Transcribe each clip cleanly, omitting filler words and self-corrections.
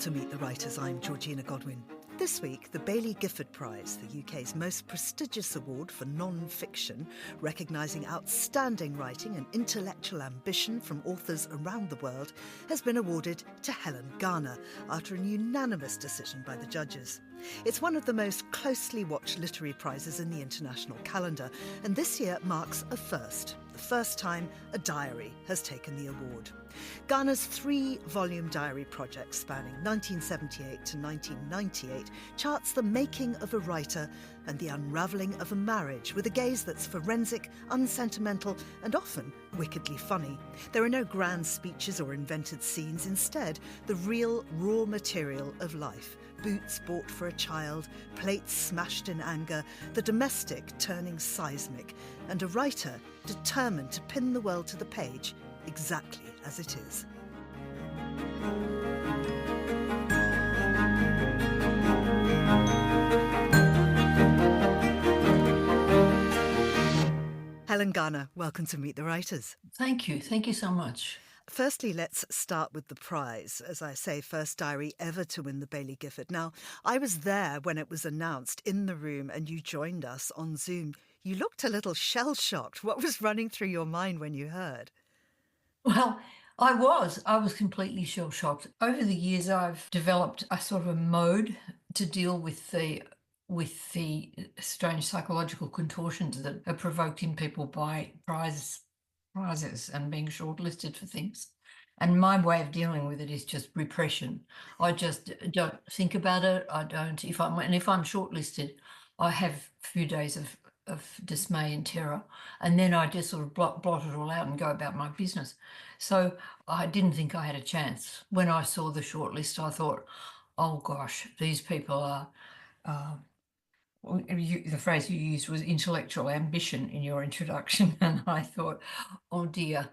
to Meet the Writers. I'm Georgina Godwin. This week, the Baillie Gifford Prize, the UK's most prestigious award for non-fiction, recognising outstanding writing and intellectual ambition from authors around the world, has been awarded to Helen Garner after an unanimous decision by the judges. It's one of the most closely watched literary prizes in the international calendar, and this year marks a first. The first time a diary has taken the award. Garner's 3-volume diary project spanning 1978 to 1998 charts the making of a writer and the unravelling of a marriage with a gaze that's forensic, unsentimental and often wickedly funny. There are no grand speeches or invented scenes. Instead, the real, raw material of life. Boots bought for a child, plates smashed in anger, the domestic turning seismic, and a writer determined to pin the world to the page exactly as it is. Helen Garner, welcome to Meet the Writers. Thank you. Thank you so much. Firstly, let's start with the prize. As I say, first diary ever to win the Baillie Gifford. Now, I was there when it was announced in the room and you joined us on Zoom. You looked a little shell-shocked. What was running through your mind when you heard? Well, I was completely shell-shocked. Over the years, I've developed a sort of a mode to deal with the strange psychological contortions that are provoked in people by prizes and being shortlisted for things. And my way of dealing with it is just repression. I just don't think about it. I don't. If I'm shortlisted, I have a few days of dismay and terror, and then I just sort of blot it all out and go about my business. So I didn't think I had a chance. When I saw the shortlist, I thought, oh gosh, these people are. The phrase you used was intellectual ambition in your introduction, and I thought, oh dear,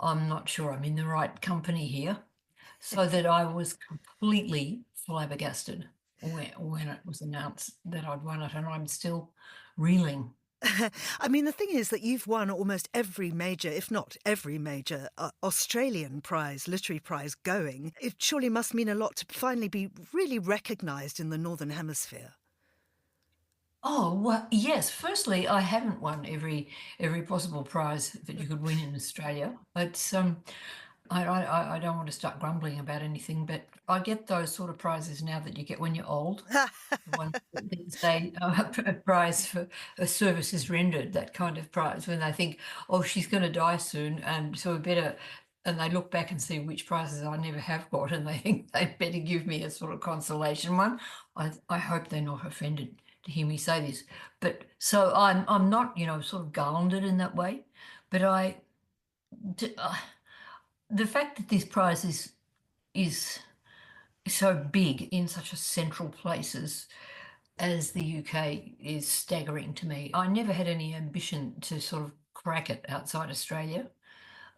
I'm not sure I'm in the right company here. So that I was completely flabbergasted when it was announced that I'd won it, and I'm still reeling. I mean, the thing is that you've won almost every major, if not every major, Australian prize, literary prize going. It surely must mean a lot to finally be really recognised in the Northern Hemisphere. Oh, well, yes. Firstly, I haven't won every possible prize that you could win in Australia. It's I don't want to start grumbling about anything, but I get those sort of prizes now that you get when you're old. The ones that say a prize for a service is rendered, that kind of prize, when they think, oh, she's going to die soon, and so we better. And they look back and see which prizes I never have got, and they think they'd better give me a sort of consolation one. I hope they're not offended to hear me say this, but so I'm not, sort of garlanded in that way, but the fact that this prize is so big in such a central place as the UK is staggering to me. I never had any ambition to sort of crack it outside Australia,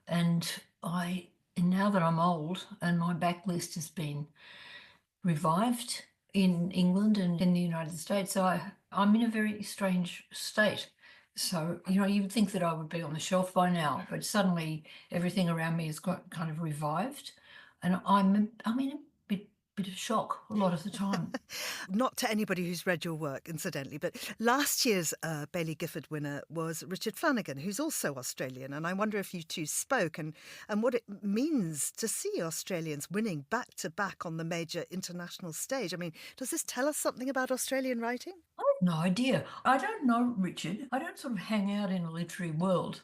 and now that I'm old and my backlist has been revived in England and in the United States, I'm in a very strange state. So, you would think that I would be on the shelf by now, but suddenly everything around me has got kind of revived, and I'm in a bit of shock a lot of the time. Not to anybody who's read your work, incidentally, but last year's Baillie Gifford winner was Richard Flanagan, who's also Australian, and I wonder if you two spoke and what it means to see Australians winning back-to-back on the major international stage. I mean, does this tell us something about Australian writing? I have no idea. I don't know Richard. I don't sort of hang out in a literary world.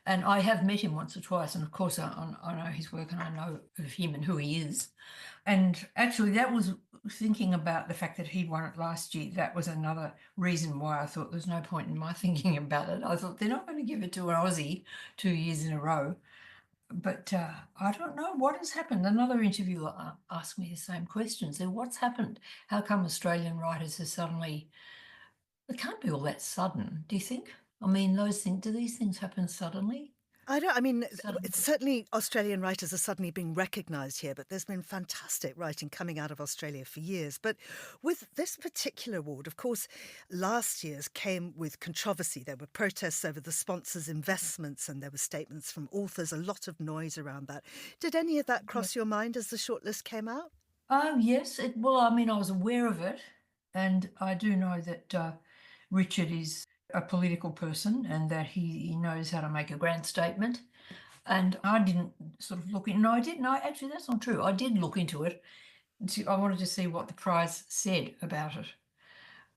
And I have met him once or twice, and of course I know his work and I know of him and who he is. And actually that was thinking about the fact that he won it last year. That was another reason why I thought there's no point in my thinking about it. I thought they're not going to give it to an Aussie 2 years in a row. But I don't know what has happened. Another interviewer asked me the same question. So what's happened? How come Australian writers are suddenly... It can't be all that sudden, do you think? I mean, do these things happen suddenly? It's certainly Australian writers are suddenly being recognised here, but there's been fantastic writing coming out of Australia for years. But with this particular award, of course, last year's came with controversy. There were protests over the sponsors' investments and there were statements from authors, a lot of noise around that. Did any of that cross your mind as the shortlist came out? Oh, yes. Well, I mean, I was aware of it, and I do know that Richard is a political person and that he knows how to make a grand statement. And I didn't sort of look in. No, I didn't. No, actually, that's not true. I did look into it. I wanted to see what the prize said about it.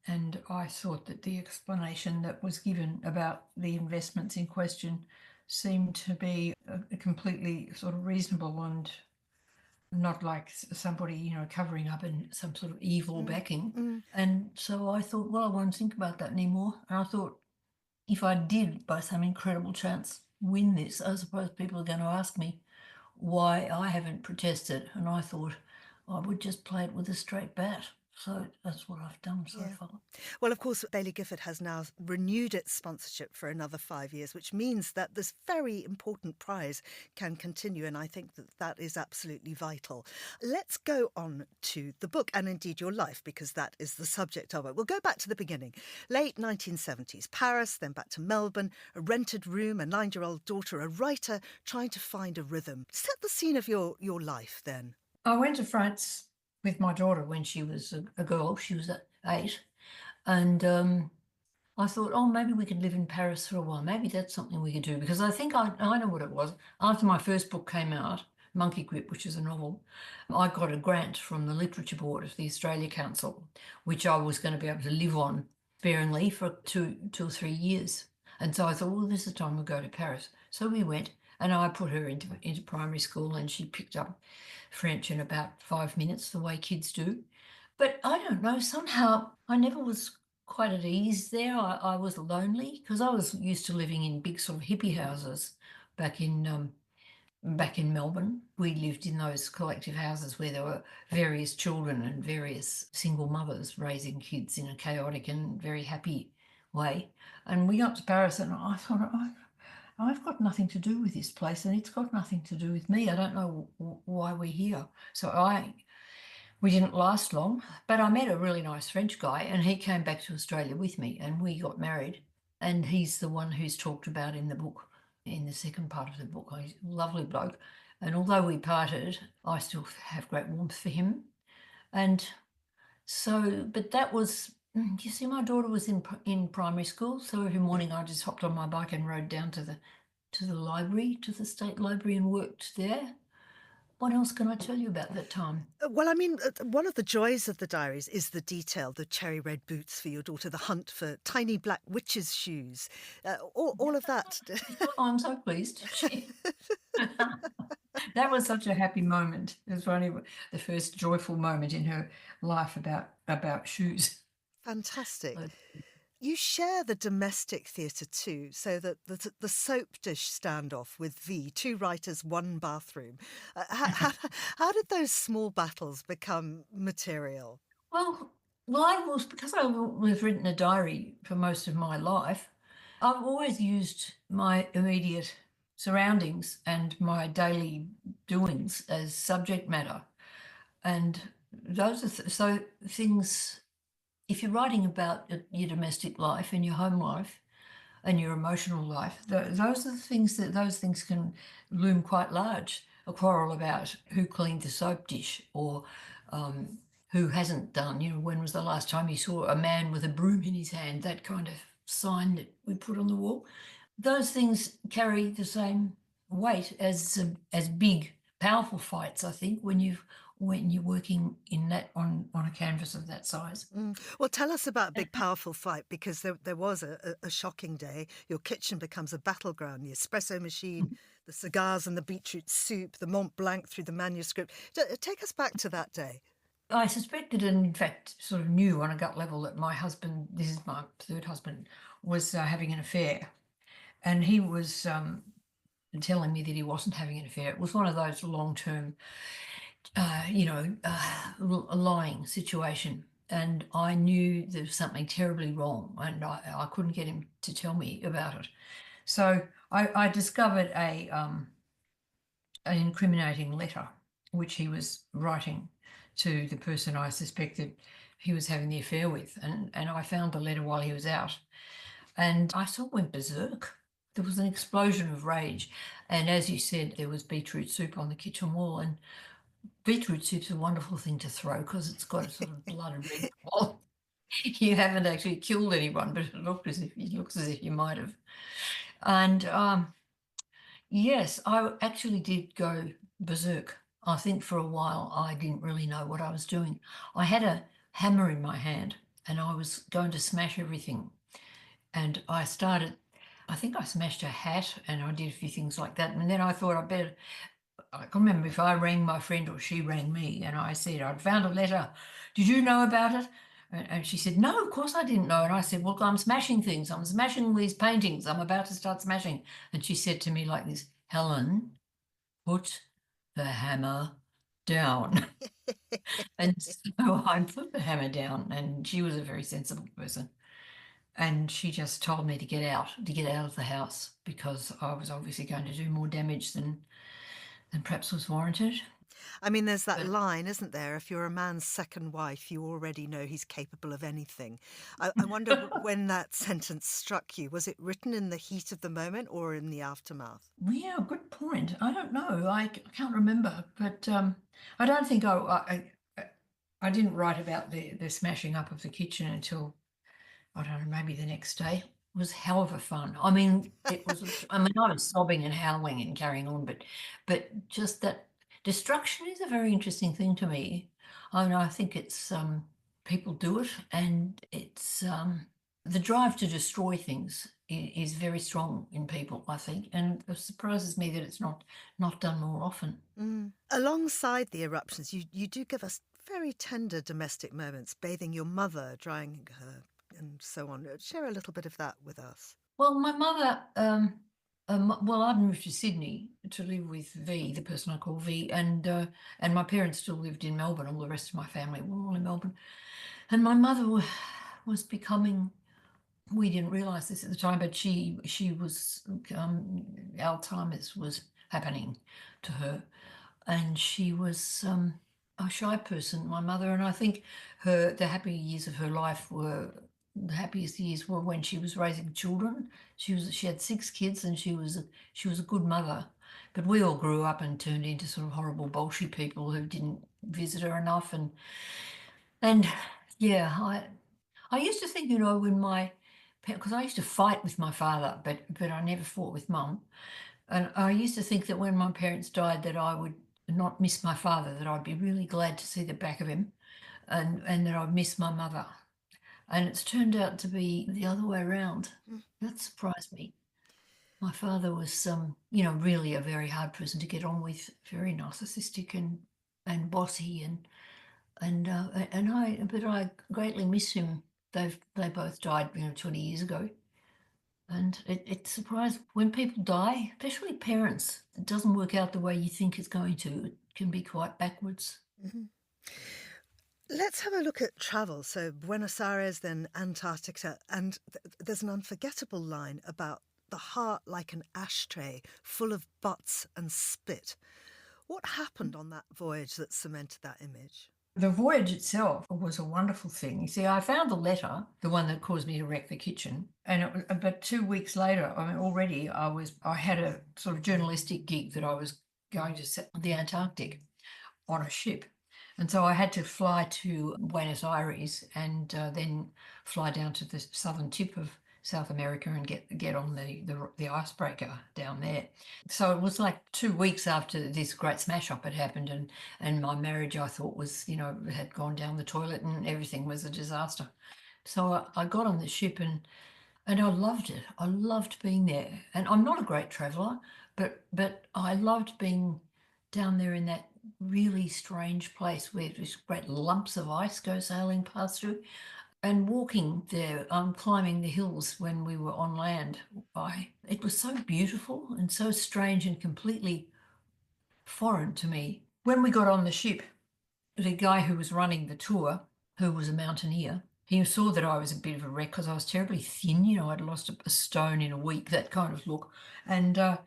And I thought that the explanation that was given about the investments in question seemed to be completely sort of reasonable and not like somebody, covering up in some sort of evil backing. And so I thought, well, I won't think about that anymore. And I thought, if I did, by some incredible chance, win this, I suppose people are going to ask me why I haven't protested. And I thought I would just play it with a straight bat. So that's what I've done so Yeah. far. Well, of course, Baillie Gifford has now renewed its sponsorship for another 5 years, which means that this very important prize can continue. And I think that that is absolutely vital. Let's go on to the book and indeed your life, because that is the subject of it. We'll go back to the beginning. Late 1970s, Paris, then back to Melbourne, a rented room, a 9-year-old daughter, a writer trying to find a rhythm. Set the scene of your life then. I went to France with my daughter when she was a girl. She was 8. And I thought, oh, maybe we could live in Paris for a while. Maybe that's something we could do, because I think I know what it was. After my first book came out, Monkey Grip, which is a novel, I got a grant from the Literature Board of the Australia Council, which I was going to be able to live on sparingly for 2 or 3 years. And so I thought, well, this is the time we'll go to Paris. So we went, and I put her into primary school, and she picked up French in about 5 minutes, the way kids do. But I don't know, somehow I never was quite at ease there. I was lonely because I was used to living in big sort of hippie houses back in Melbourne. We lived in those collective houses where there were various children and various single mothers raising kids in a chaotic and very happy way. And we got to Paris, and I thought, I've got nothing to do with this place, and it's got nothing to do with me. I don't know why we're here. We didn't last long, but I met a really nice French guy, and he came back to Australia with me, and we got married. And he's the one who's talked about in the book, in the second part of the book. He's a lovely bloke. And although we parted, I still have great warmth for him. And so, but that was, you see, my daughter was in primary school, so every morning I just hopped on my bike and rode down to the library, to the State Library, and worked there. What else can I tell you about that time? Well, I mean, one of the joys of the diaries is the detail, the cherry red boots for your daughter, the hunt for tiny black witch's shoes, all of that. Oh, I'm so pleased. That was such a happy moment. It was only the first joyful moment in her life about shoes. Fantastic. You share the domestic theatre too, so that the soap dish standoff with V, 2 writers, 1 bathroom. How did those small battles become material? Well, because I've written a diary for most of my life, I've always used my immediate surroundings and my daily doings as subject matter. And those are so things, if you're writing about your domestic life and your home life and your emotional life, those are the things those things can loom quite large. A quarrel about who cleaned the soap dish, or who hasn't done, when was the last time you saw a man with a broom in his hand, that kind of sign that we put on the wall. Those things carry the same weight as big, powerful fights, I think, when you're working in that on a canvas of that size. Well, tell us about a big, powerful fight, because there was a shocking day. Your kitchen becomes a battleground. The espresso machine, the cigars and the beetroot soup, the Mont Blanc through the manuscript. Take us back to that day. I suspected, and in fact sort of knew on a gut level, that my husband, this is my third husband, was having an affair. And he was telling me that he wasn't having an affair. It was one of those long-term, a lying situation. And I knew there was something terribly wrong, and I couldn't get him to tell me about it. So I discovered an incriminating letter which he was writing to the person I suspected he was having the affair with. And I found the letter while he was out. And I sort of went berserk. There was an explosion of rage. And as you said, there was beetroot soup on the kitchen wall. And beetroot soup's a wonderful thing to throw because it's got a sort of blood red quality. You haven't actually killed anyone, but it looks as if you might have. And yes, I actually did go berserk. I think for a while I didn't really know what I was doing. I had a hammer in my hand and I was going to smash everything. And I think I smashed a hat and I did a few things like that. And then I thought I can't remember if I rang my friend or she rang me and I said, I'd found a letter. Did you know about it? And she said, no, of course I didn't know. And I said, well, I'm smashing things. I'm smashing these paintings. I'm about to start smashing. And she said to me like this, Helen, put the hammer down. And so I put the hammer down and she was a very sensible person. And she just told me to get out of the house because I was obviously going to do more damage than perhaps was warranted. I mean, there's that line, isn't there? If you're a man's second wife, you already know he's capable of anything. I wonder when that sentence struck you. Was it written in the heat of the moment or in the aftermath? Yeah, good point. I don't know. I can't remember, but I don't think I didn't write about the smashing up of the kitchen until, I don't know, maybe the next day. It was hell of a fun. I mean, I was sobbing and howling and carrying on, but just that destruction is a very interesting thing to me. I mean, I think it's people do it, and it's the drive to destroy things is very strong in people, I think, and it surprises me that it's not done more often. Alongside the eruptions, you do give us very tender domestic moments, bathing your mother, drying her, and so on. Share a little bit of that with us. Well, my mother, well, I'd moved to Sydney to live with V, the person I call V, and my parents still lived in Melbourne. All the rest of my family were all in Melbourne, and my mother was becoming. We didn't realise this at the time, but she was Alzheimer's was happening to her, and she was a shy person, my mother, and I think the happy years of her life were the happiest years were when she was raising children. She had 6 kids and she was a good mother. But we all grew up and turned into sort of horrible bolshy people who didn't visit her enough and yeah, I used to think, when because I used to fight with my father, but I never fought with mum. And I used to think that when my parents died that I would not miss my father, that I'd be really glad to see the back of him and that I'd miss my mother. And it's turned out to be the other way around. That surprised me. My father was, really a very hard person to get on with, very narcissistic and bossy, but I greatly miss him. They both died, 20 years ago. And it surprised when people die, especially parents, it doesn't work out the way you think it's going to. It can be quite backwards. Mm-hmm. Let's have a look at travel. So Buenos Aires, then Antarctica, and there's an unforgettable line about the heart like an ashtray full of butts and spit. What happened on that voyage that cemented that image? The voyage itself was a wonderful thing. You see, I found the letter, the one that caused me to wreck the kitchen, and but 2 weeks later, I mean, already I had a sort of journalistic gig that I was going to set the Antarctic on a ship. And so I had to fly to Buenos Aires and then fly down to the southern tip of South America and get on the icebreaker down there. So it was like 2 weeks after this great smash up had happened, and my marriage, I thought, was, had gone down the toilet and everything was a disaster. So I got on the ship and I loved it. I loved being there. And I'm not a great traveller, but I loved being down there in that really strange place where these great lumps of ice go sailing past through, and walking there, climbing the hills when we were on land. It was so beautiful and so strange and completely foreign to me. When we got on the ship, the guy who was running the tour, who was a mountaineer, he saw that I was a bit of a wreck because I was terribly thin. I'd lost a stone in a week, that kind of look. And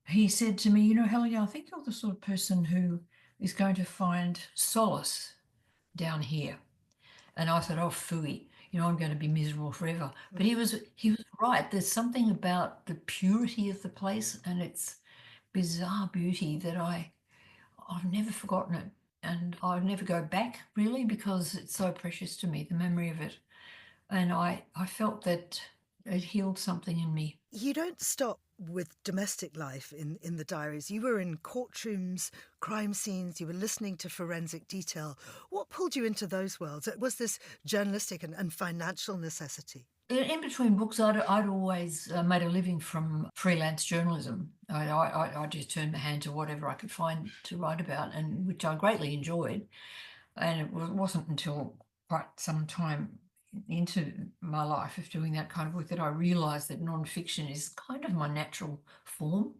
he said to me, Helen, I think you're the sort of person who is going to find solace down here. And I said, oh, phooey, I'm going to be miserable forever. But he was right. There's something about the purity of the place and its bizarre beauty that I've never forgotten it. and I'd never go back really because it's so precious to me, the memory of it. And I felt that it healed something in me. You don't stop with domestic life in the diaries. You were in courtrooms, crime scenes, you were listening to forensic detail. What pulled you into those worlds? Was this journalistic and financial necessity? In between books, I'd always made a living from freelance journalism. I just turned my hand to whatever I could find to write about, and which I greatly enjoyed. And it wasn't until quite some time into my life of doing that kind of work that I realised that non-fiction is kind of my natural form.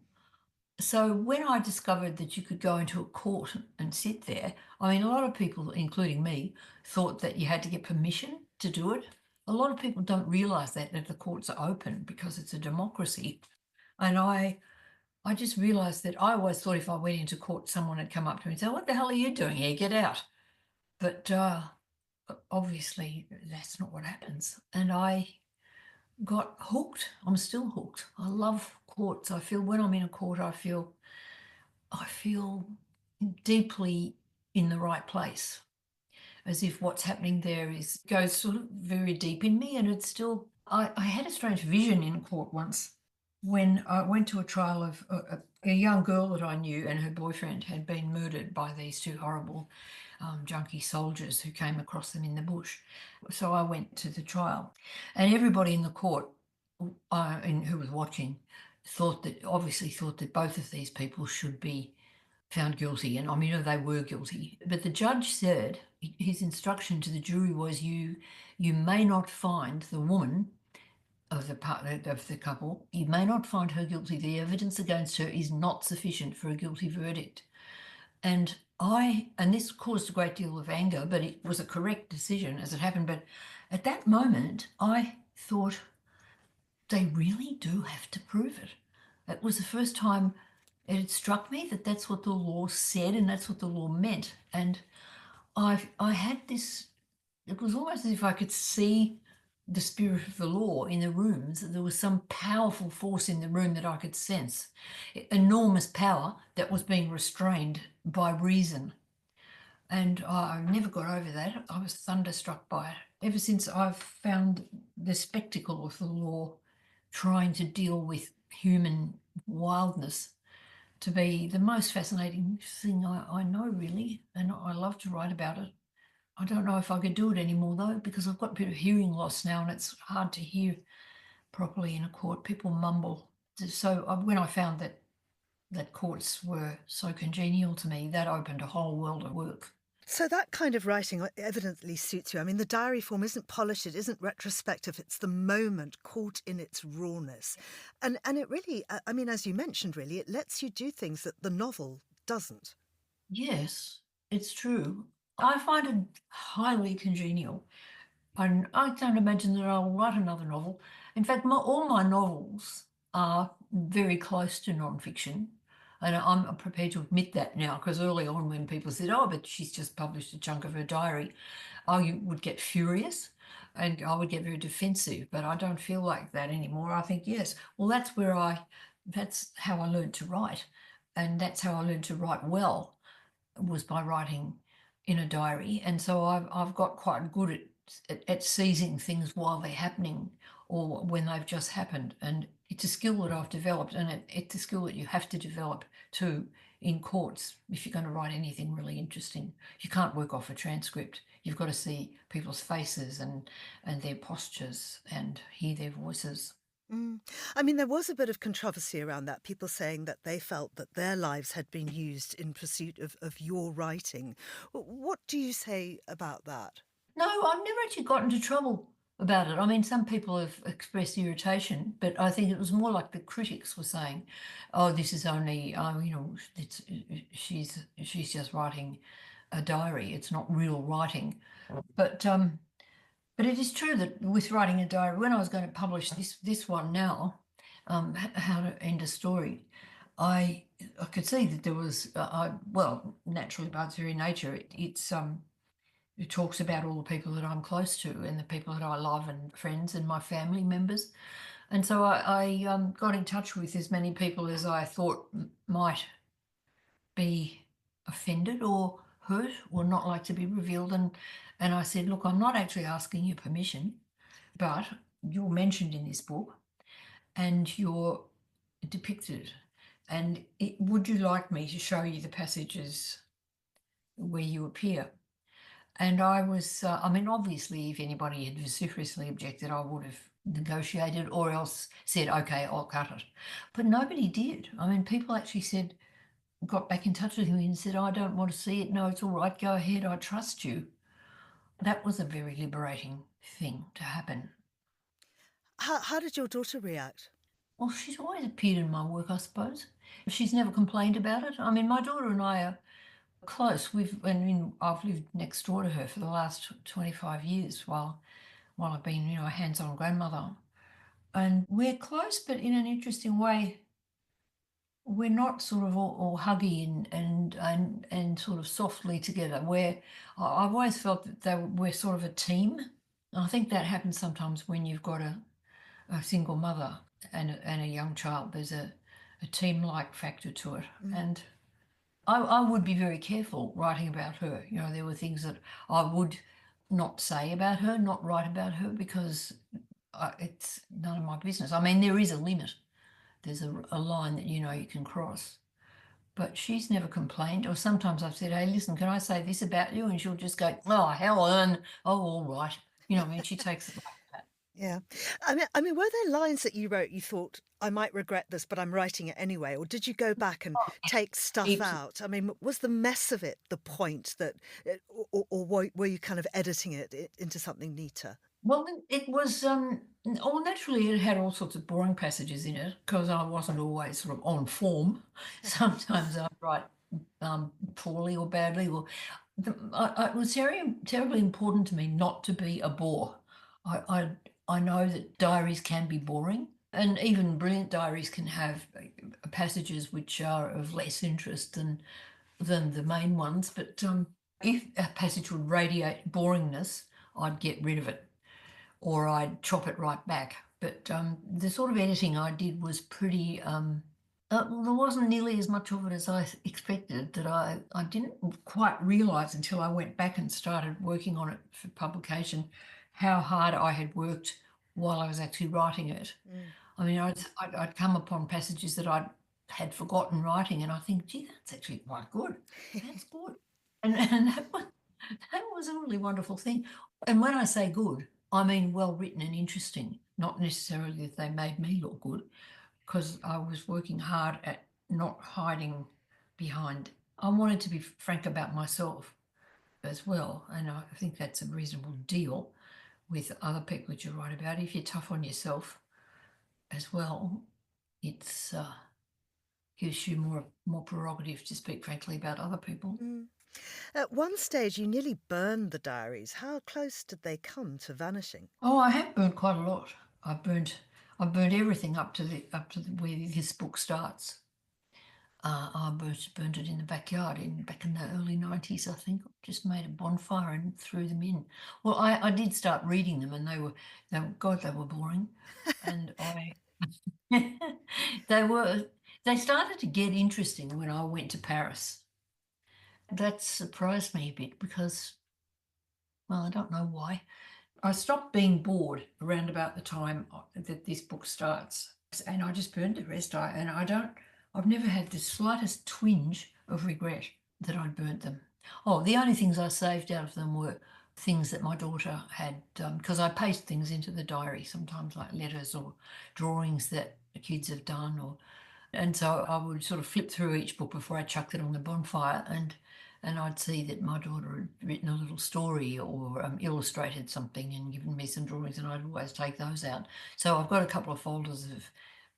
So when I discovered that you could go into a court and sit there, I mean, a lot of people, including me, thought that you had to get permission to do it. A lot of people don't realise that the courts are open because it's a democracy. And I just realised that I always thought if I went into court, someone had come up to me and said, "What the hell are you doing here? Get out." But obviously that's not what happens. And I got hooked. I'm still hooked. I love courts. I feel when I'm in a court, I feel deeply in the right place, as if what's happening there goes sort of very deep in me. And it's still, I had a strange vision in court once when I went to a trial of a young girl that I knew, and her boyfriend had been murdered by these two horrible junkie soldiers who came across them in the bush. So I went to the trial, and everybody in the court who was watching obviously thought that both of these people should be found guilty. And I mean, they were guilty. But the judge said his instruction to the jury was, you may not find the woman of the partner of the couple, you may not find her guilty. The evidence against her is not sufficient for a guilty verdict. And this caused a great deal of anger, but it was a correct decision as it happened. But at that moment, I thought, they really do have to prove it. That was the first time it had struck me that that's what the law said and that's what the law meant. And I had this, it was almost as if I could see the spirit of the law in the rooms. There was some powerful force in the room that I could sense, enormous power that was being restrained by reason. And I never got over that. I was thunderstruck by it. Ever since I've found the spectacle of the law trying to deal with human wildness to be the most fascinating thing I know, really. And I love to write about it. I don't know if I could do it anymore, though, because I've got a bit of hearing loss now and it's hard to hear properly in a court. People mumble. So when I found that courts were so congenial to me, that opened a whole world of work. So that kind of writing evidently suits you. I mean, the diary form isn't polished, it isn't retrospective, it's the moment caught in its rawness. And it really, I mean, as you mentioned, really, it lets you do things that the novel doesn't. Yes, it's true. I find it highly congenial. And I can't imagine that I'll write another novel. In fact, all my novels are very close to non-fiction. And I'm prepared to admit that now, because early on when people said, "Oh, but she's just published a chunk of her diary," I would get furious and I would get very defensive, but I don't feel like that anymore. I think, yes, well, that's how I learned to write. And that's how I learned to write well, was by writing in a diary. And so I've got quite good at seizing things while they're happening or when they've just happened. And it's a skill that I've developed, and it's a skill that you have to develop too in courts if you're going to write anything really interesting. You can't work off a transcript. You've got to see people's faces and their postures and hear their voices. I mean, there was a bit of controversy around that, people saying that they felt that their lives had been used in pursuit of your writing. What do you say about that? No, I've never actually got into trouble about it. I mean, some people have expressed irritation, but I think it was more like the critics were saying, "Oh, this is only, she's just writing a diary. It's not real writing." But it is true that with writing a diary, when I was going to publish this one now, How to End a Story, I could see that there was, well, naturally by its very nature, it talks about all the people that I'm close to and the people that I love and friends and my family members. And so I got in touch with as many people as I thought might be offended or hurt or not like to be revealed. And I said, look, I'm not actually asking your permission, but you're mentioned in this book and you're depicted. And would you like me to show you the passages where you appear? And I was, I mean, obviously, if anybody had vociferously objected, I would have negotiated or else said, okay, I'll cut it. But nobody did. I mean, people actually said, got back in touch with me and said, I don't want to see it. No, it's all right. Go ahead. I trust you. That was a very liberating thing to happen. How did your daughter react? Well, she's always appeared in my work, I suppose. She's never complained about it. I mean, my daughter and I are close. I've lived next door to her for the last 25 years while I've been, a hands-on grandmother. And we're close, but in an interesting way. We're not sort of all huggy and sort of softly together. I've always felt that we're sort of a team. I think that happens sometimes when you've got a single mother and a young child. There's a team-like factor to it. And I would be very careful writing about her. There were things that I would not say about her, not write about her, because it's none of my business. I mean, there is a limit. There's a line that you can cross. But she's never complained. Or sometimes I've said, hey, listen, can I say this about you? And she'll just go, oh, Helen, oh, all right. I mean, she takes it like that. Yeah. I mean, were there lines that you wrote you thought, I might regret this, but I'm writing it anyway? Or did you go back and take stuff out? I mean, was the mess of it the point that, or were you kind of editing it into something neater? Well, it was, naturally it had all sorts of boring passages in it because I wasn't always sort of on form. Sometimes I'd write poorly or badly, or it was terribly important to me not to be a bore. I know that diaries can be boring, and even brilliant diaries can have passages which are of less interest than the main ones. But if a passage would radiate boringness, I'd get rid of it, or I'd chop it right back. But the sort of editing I did was pretty. There wasn't nearly as much of it as I expected. That I didn't quite realise until I went back and started working on it for publication, how hard I had worked while I was actually writing it. I mean, I'd come upon passages that I had forgotten writing, and I think, gee, that's actually quite good. That's good, and that was a really wonderful thing. And when I say good, I mean well written and interesting, not necessarily that they made me look good, because I was working hard at not hiding behind. I wanted to be frank about myself as well, and I think that's a reasonable deal with other people that you write about. If you're tough on yourself as well, it's gives you more prerogative to speak frankly about other people. At one stage, you nearly burned the diaries. How close did they come to vanishing? Oh, I have burnt quite a lot. I've burnt everything up to where this book starts. I burnt it in the backyard back in the early 90s, I think. Just made a bonfire and threw them in. Well, I did start reading them, and they were boring, and they started to get interesting when I went to Paris. That surprised me a bit because, well, I don't know why. I stopped being bored around about the time that this book starts, and I just burned the rest. I've never had the slightest twinge of regret that I'd burnt them. Oh, the only things I saved out of them were things that my daughter had, because I paste things into the diary sometimes, like letters or drawings that the kids have done, and so I would sort of flip through each book before I chucked it on the bonfire, and I'd see that my daughter had written a little story or illustrated something and given me some drawings, and I'd always take those out. So I've got a couple of folders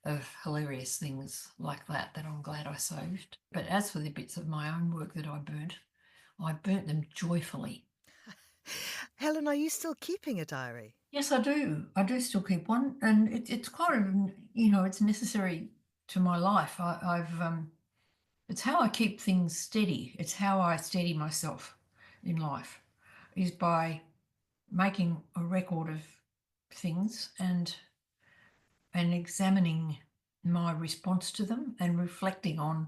of hilarious things like that I'm glad I saved. But as for the bits of my own work that I burnt them joyfully. Helen, are you still keeping a diary? Yes, I do. I do still keep one, and it's kind of, it's necessary to my life. It's how I keep things steady. It's how I steady myself in life, is by making a record of things and examining my response to them and reflecting on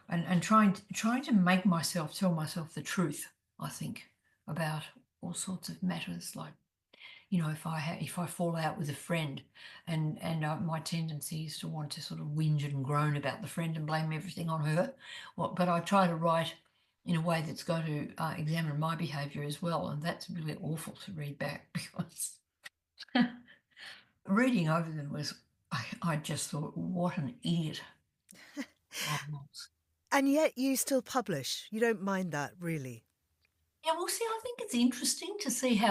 and trying to make myself tell myself the truth, I think, about all sorts of matters, like, you know, if I fall out with a friend, and my tendency is to want to sort of whinge and groan about the friend and blame everything on her. Well, but I try to write in a way that's going to examine my behaviour as well, and that's really awful to read back because reading over them was, I just thought, what an idiot I was. And yet you still publish. You don't mind that, really. Yeah, well, see, I think it's interesting to see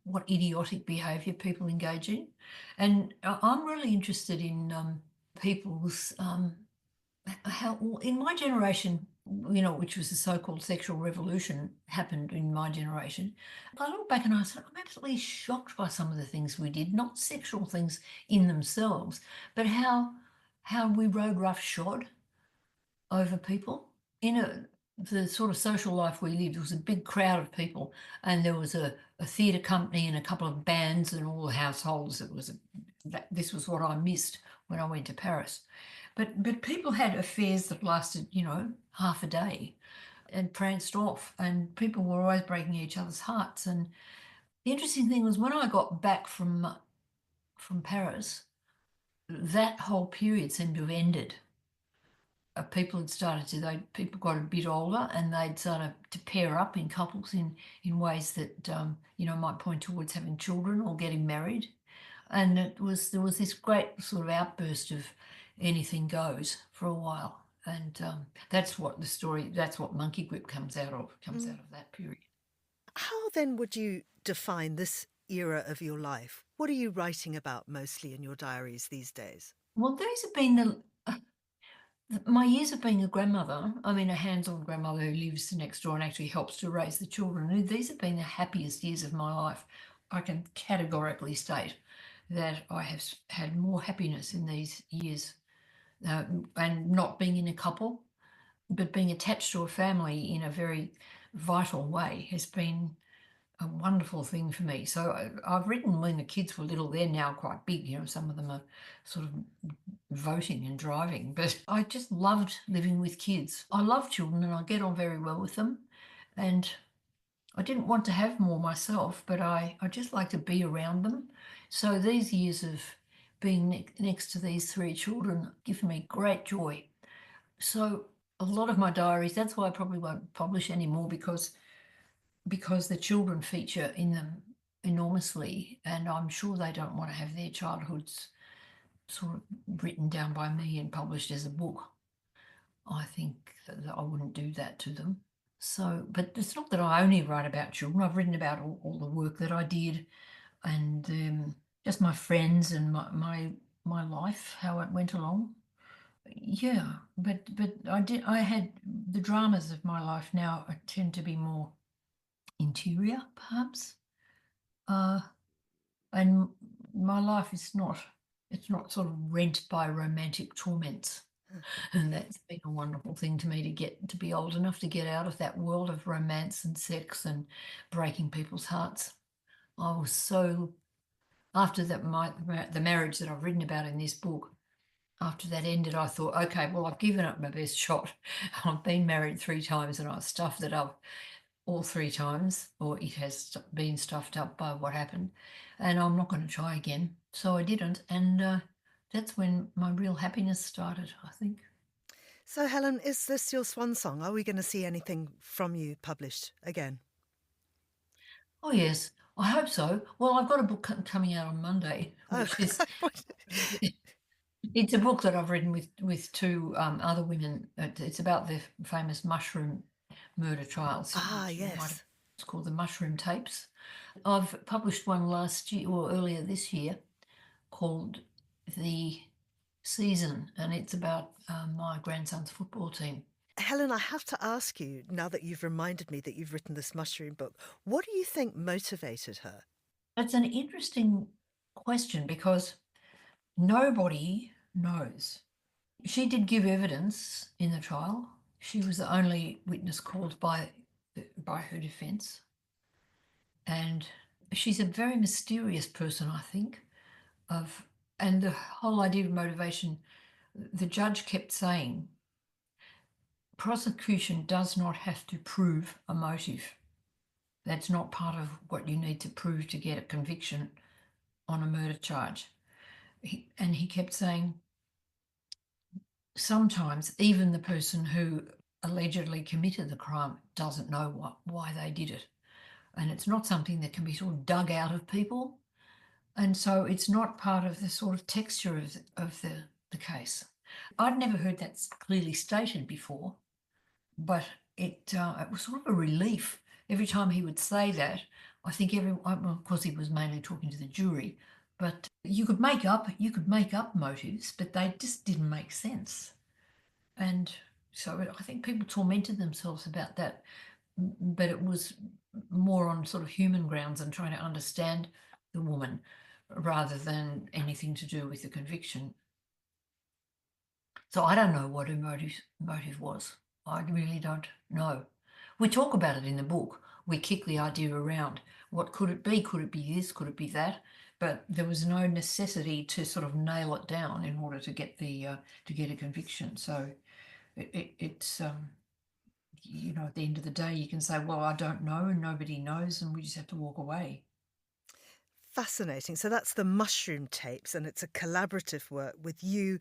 what idiotic behaviour people engage in, and I'm really interested in people's how in my generation, you know, which was the so-called sexual revolution happened in my generation. I look back and I said, I'm absolutely shocked by some of the things we did, not sexual things in themselves, but how we rode roughshod over people. The sort of social life we lived, there was a big crowd of people, and there was a theatre company and a couple of bands and all the households. This was what I missed when I went to Paris. But people had affairs that lasted, you know, half a day and pranced off, and people were always breaking each other's hearts. And the interesting thing was when I got back from Paris, that whole period seemed to have ended. People got a bit older, and they'd started to pair up in couples in ways that you know, might point towards having children or getting married. And there was this great sort of outburst of anything goes for a while, and that's what Monkey Grip comes out of that period. How then would you define this era of your life? What are you writing about mostly in your diaries these days? Well, these have been my years of being a grandmother. I mean, a hands-on grandmother who lives next door and actually helps to raise the children. And these have been the happiest years of my life. I can categorically state that I have had more happiness in these years, and not being in a couple, but being attached to a family in a very vital way has been a wonderful thing for me. So I've written when the kids were little. They're now quite big, you know, some of them are sort of voting and driving, but I just loved living with kids. I love children and I get on very well with them, and I didn't want to have more myself, but I just like to be around them. So these years of being next to these three children give me great joy. So a lot of my diaries, that's why I probably won't publish anymore, because the children feature in them enormously, and I'm sure they don't want to have their childhoods sort of written down by me and published as a book. I think that I wouldn't do that to them. So, but it's not that I only write about children. I've written about all the work that I did, and just my friends and my life, how it went along. Yeah, but I had the dramas of my life now tend to be more interior, perhaps. And my life is not, it's not sort of rent by romantic torments. And that's been a wonderful thing to me, to get to be old enough to get out of that world of romance and sex and breaking people's hearts. I was so, after the marriage that I've written about in this book, after that ended, I thought, okay, well, I've given it my best shot. I've been married 3 times and I've stuffed it up all 3 times, or it has been stuffed up by what happened, and I'm not going to try again. So I didn't, and that's when my real happiness started, I think. So, Helen, is this your swan song? Are we going to see anything from you published again? Oh yes, I hope so. Well, I've got a book coming out on Monday, Oh, which is it's a book that I've written with 2 other women. It's about the famous mushroom murder trials. yes. It's called the Mushroom Tapes. I've published one last year or earlier this year called The Season, and it's about my grandson's football team. Helen, I have to ask you, now that you've reminded me that you've written this mushroom book, what do you think motivated her? It's an interesting question because nobody knows. She did give evidence in the trial. She was the only witness called by her defence, and she's a very mysterious person, I think. And the whole idea of motivation, the judge kept saying, prosecution does not have to prove a motive. That's not part of what you need to prove to get a conviction on a murder charge. He kept saying, sometimes even the person who allegedly committed the crime doesn't know why they did it. And it's not something that can be sort of dug out of people. And so it's not part of the sort of texture of the case. I'd never heard that clearly stated before, but it was sort of a relief. Every time he would say that, I think well, of course he was mainly talking to the jury, but you could make up motives, but they just didn't make sense. And so I think people tormented themselves about that, but it was more on sort of human grounds and trying to understand the woman rather than anything to do with the conviction. So I don't know what her motive was. I really don't know. We talk about it in the book. We kick the idea around. What could it be? Could it be this? Could it be that? But there was no necessity to sort of nail it down in order to get a conviction. So it's you know, at the end of the day, you can say, well, I don't know, and nobody knows, and we just have to walk away. Fascinating. So that's the Mushroom Tapes, and it's a collaborative work with you,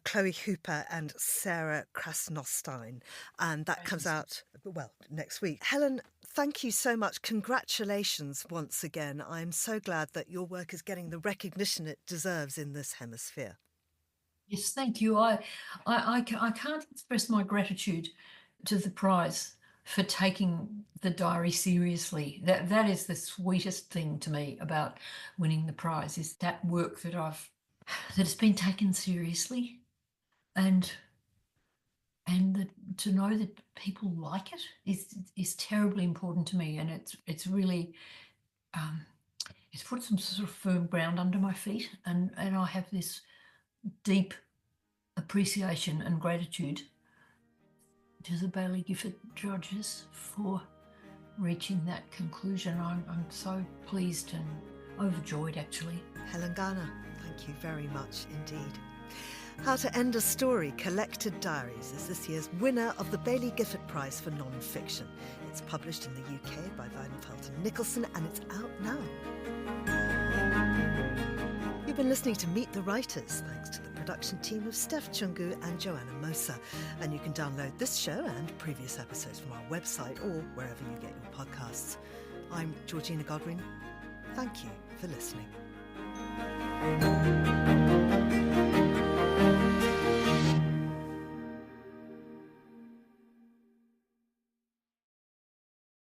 Chloe Hooper and Sarah Krasnostein. And that comes out, well, next week. Helen, thank you so much. Congratulations once again. I'm so glad that your work is getting the recognition it deserves in this hemisphere. Yes, thank you. I can't express my gratitude to the prize for taking the diary seriously. That is the sweetest thing to me about winning the prize, is that work that it's been taken seriously, and to know that people like it is terribly important to me, and it's really it's put some sort of firm ground under my feet, and I have this deep appreciation and gratitude to the Baillie Gifford judges for reaching that conclusion. I'm so pleased and overjoyed, actually. Helen Garner, thank you very much indeed. How to End a Story, Collected Diaries, is this year's winner of the Baillie Gifford Prize for Non-Fiction. It's published in the UK by Weidenfeld and Nicholson, and it's out now. You've been listening to Meet the Writers, thanks to the production team of Steph Chungu and Joanna Mosa. And you can download this show and previous episodes from our website or wherever you get your podcasts. I'm Georgina Godwin. Thank you for listening.